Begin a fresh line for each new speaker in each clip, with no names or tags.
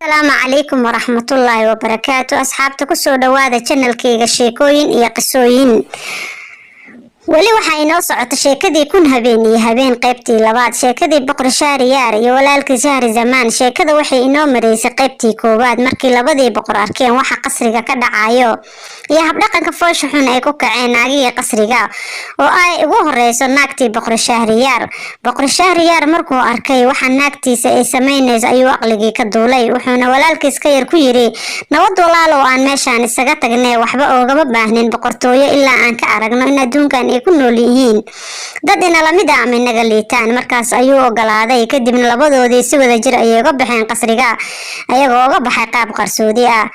السلام عليكم ورحمة الله وبركاته. أصحابتك كسو دوادا channelkayga sheekooyin iyo qisooyin. wali waxa inoo socota sheekadii kun habeen iyo habeen qaybtii labaad. sheekadii boqor Shahriyaar iyo walaalkii Shahri Zamaan. sheekada waxay inoo mareysay qaybtii koowaad markii labadii boqor arkeen waxa qasriga ka dhacayo iyo habdhaqanka foosha xun ay ku kaceen naagii qasriga oo ay ugu horeyso naagtii boqor Shahriyaar. boqor Shahriyaar markuu arkay waxa naagtiisa ay sameynayso ayuu aqligii ka duulay, wuxuuna walaalkiis ka yar ku yiri nabad walaalo aan meeshaan isaga tagnay, waxba oogama baahnin boqortooyo ilaa aan ka aragno in adduunkan ay ku nool yihiin dad ina la mid ah ama inaga liitaan. markaas ayuu ogolaaday, kadibna labadoodii si wada jir ayay uga baxeen qasriga ayagoo uga baxay qaab qarsoodi ah.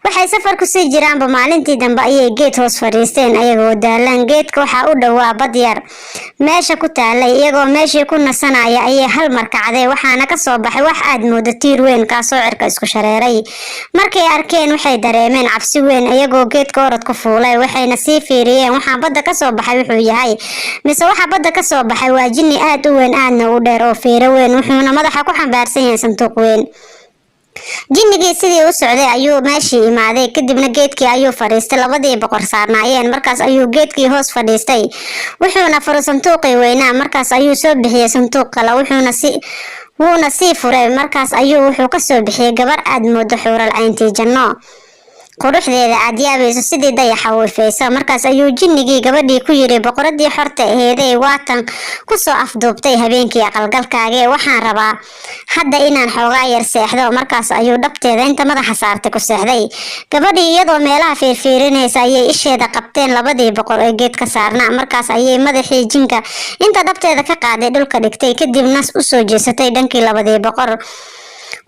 waxay safar ku sii jiraanba maalintii dambe ayay geed hoos fadhiisteen ayagoo daalan. geedka waxa u dhawaa bad yar meesha ku taalay, iyagoo meeshii ku nasanaya ayay hal mar kacday, waxaana ka soo baxay wax aad moodo tiir weyn kaasoo cirka isku shareeray. markay arkeen waxay dareemeen cabsi weyn, iyagoo geedka orod ku fuulay waxayna sii fiiriyeen waxa badda ka soo baxay wuxuu yahay. mise waxa badda ka soo baxay waa jinni aad u weyn, aadna u dheer oo feero weyn, wuxuuna madaxa ku xambaarsan yahay sanduuq weyn. jinnigii sidii u socday ayuu meeshii imaaday, kadibna geedkii ayuu fadhiistay. labadii boqor saarnaayeen, markaas ayuu geedkii hoos fadhiistay, wuxuuna furay sanduuqii weynaa. markaas ayuu soo bixiyay sanduuq kale, wuuna sii furay. markaas ayuu wuxuu ka soo bixiyay gabar aad moodo xuural cayntii janno, quruxdeeda aad yaabayso sidii dayaxa u ifayso. markaas ayuu jinnigii gabadhii ku yiri boqoradii xorta aheeday waatan ku soo afduubtay habeenkii aqalgalkaaga, waxaan rabaa hadda inaan xoogaa yar seexdo. markaas ayuu dhabteeda inta madaxa saartay ku seexday. gabadhii iyadoo meelaha fiirfiirinaysa ayay isheeda qabteen labadii boqor ee geedka saarnaa. markaas ayay madaxii jinka inta dhabteeda ka qaaday dhulka dhigtay, kadibna u soo jeesatay dhankii labadii boqor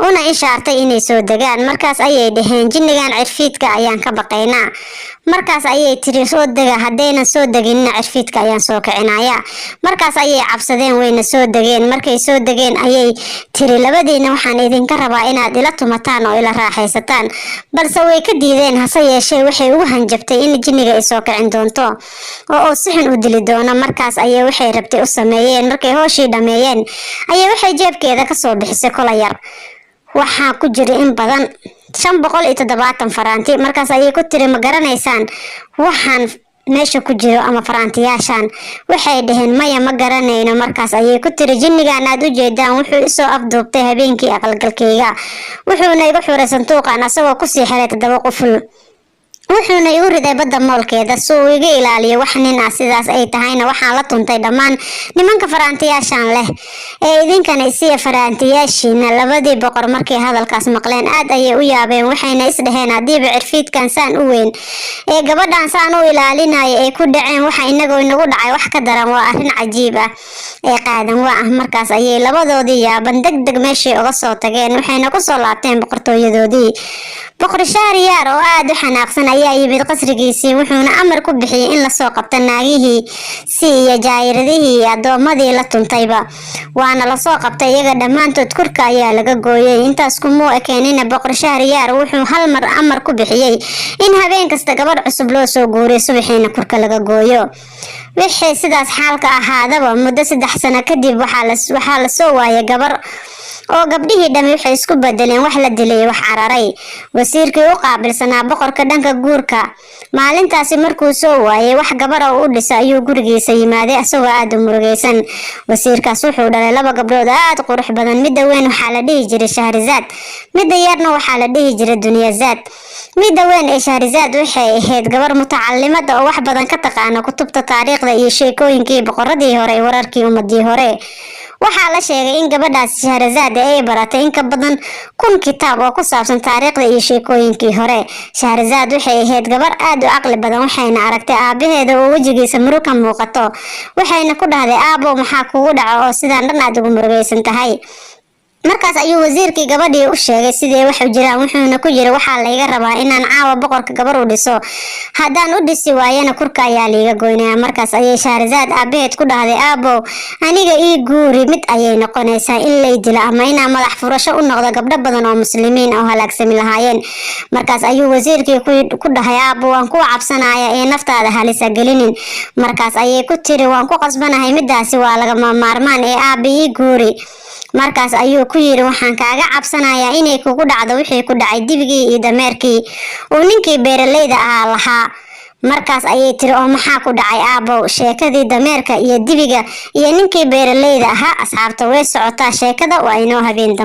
una ishaartay inay soo degaan. markaas ayay dhaheen jinnigan cirfiidka ayaan ka baqaynaa. markaas ayay tiri soo dega, haddaynan soo deginna cirfiidka ayaan soo kicinaya. markaas ayay cabsadeen wayna soo degeen. markay soo degeen ayay tiri labadiina waxaan idinka rabaa inaad ila tumataan oo ila raaxaysataan, balse way ka diideen. hase yeeshee waxay ugu hanjabtay in jinniga ay soo kicin doonto oo si xun u dili doono. markaas ayay waxay rabtay u sameeyeen. markay hooshii dhameeyeen ayay waxay jeebkeeda ka soo bixisay kola yar, waxaa ku jira in badan 570 faraanti. markaas ayay ku tiri ma garanaysaan waxaan meesha ku jiro ama faraantiyaashan? waxay dhaheen maya ma garanayno. markaas ayay ku tiri jinnigan aad u jeedaan wuxuu isoo afduubtay habeenkii aqalgalkayga, wuxuuna igu xuray sanduuqan asagoo ku sii xiray 7 quful, wuxuuna igu riday badda moolkeeda si uu iga ilaaliyo wax nin ah. sidaas ay tahayna waxaan la tuntay dhammaan nimanka faraantiyaashan leh ee idinkana isiya faraantiyaashiina. labadii boqor markay hadalkaas maqleen aad ayay u yaabeen, waxayna isdhaheen hadiiba cirfiidkan saan u weyn ee gabadhan saan u ilaalinaya ay ku dhaceen waxa inagu dhacay wax ka daran, waa arrin cajiib ah ee qaadan waa ah. markaas ayay labadoodii yaaban degdeg meeshii uga soo tageen, waxayna ku soo laabteen boqortooyadoodii. boqor Shahriyaar oo aad u xanaaqsan ayaa yimid qasrigiisii, wuxuuna amar ku bixiyay in la soo qabto naagihii iyo jaayiradihii iyo adoomadii la tuntayba. waana la soo qabtay iyaga dhammaantood, kurka ayaa laga gooyay. intaas kuma ekeenina boqor Shahriyaar wuxuu hal mar amar ku bixiyay in habeen kasta gabadh cusub loo soo guuriyo subaxiina kurka laga gooyo. wixii sidaas xaalka ahaadaba muddo 3 sano kadib waxaa la soo waayay gabar oo gabdhihii dhami waxay isku bedeleen wax la dilay wax cararay. wasiirkii u qaabilsanaa boqorka dhanka guurka maalintaasi markuu soo waayay wax gabar oo u dhisay ayuu gurigiisa yimaaday asagoo aad u murugaysan. wasiirkaas wuxuu dhalay 2 gabdhood aad qurux badan, midda weyn waxaa la dhihi jiray Shahrizaad, midda yarna waxaa la dhihi jiray Dunyazaad. midda weyn ee Shahrizaad waxay ahayd gabar mutacallimad oo wax badan ka taqaana kutubta taariikhda iyo sheekooyinkii boqoradii hore ee wararkii ummadii hore. waxaa la sheegay in gabadhaas Shahrizaad ay baratay in ka badan 1000 kitaab oo ku saabsan taariikhda iyo sheekooyinkii hore. Shahrizaad waxay ahayd gabar aad u aqli badan, waxayna aragtay aabaheeda oo wajigiisa murug ka muuqato, waxayna ku dhahday aabo maxaa kugu dhaco oo sidaan dhan aad ugu murugaysan tahay? markaas ayuu wasiirkii gabadhii u sheegay sidee wax u jiraan, wuxuuna ku yiri waxaa layga rabaa inaan caawa boqorka gabar u dhiso, haddaan u dhisi waayana kurka ayaa liiga goynaya. markaas ayay Shahrizaad aabaheed ku dhahday aabo aniga ii guuri mid ayay noqonaysaa in lay dilo ama inaan madax furasho u noqdo gabdho badan oo muslimiin oo halaagsami lahaayeen. markaas ayuu wasiirkii ku dhahay aabo waan ku cabsanaya ee naftaada halisa gelinin. markaas ayay ku tiri waan ku qasbanahay midaasi waa laga maarmaan ee aabi ii guuri. markaas ayuu ku yiri waxaan kaaga cabsanayaa inay kugu dhacdo wixii ku dhacay dibigii iyo dameerkii oo ninkii beeraleyda ahaa lahaa. markaas ayay tiri oo maxaa ku dhacay aabow? sheekadii dameerka iyo dibiga iyo ninkii beeraleyda ahaa asxaabta way socotaa sheekada waa inoo habeen dambe.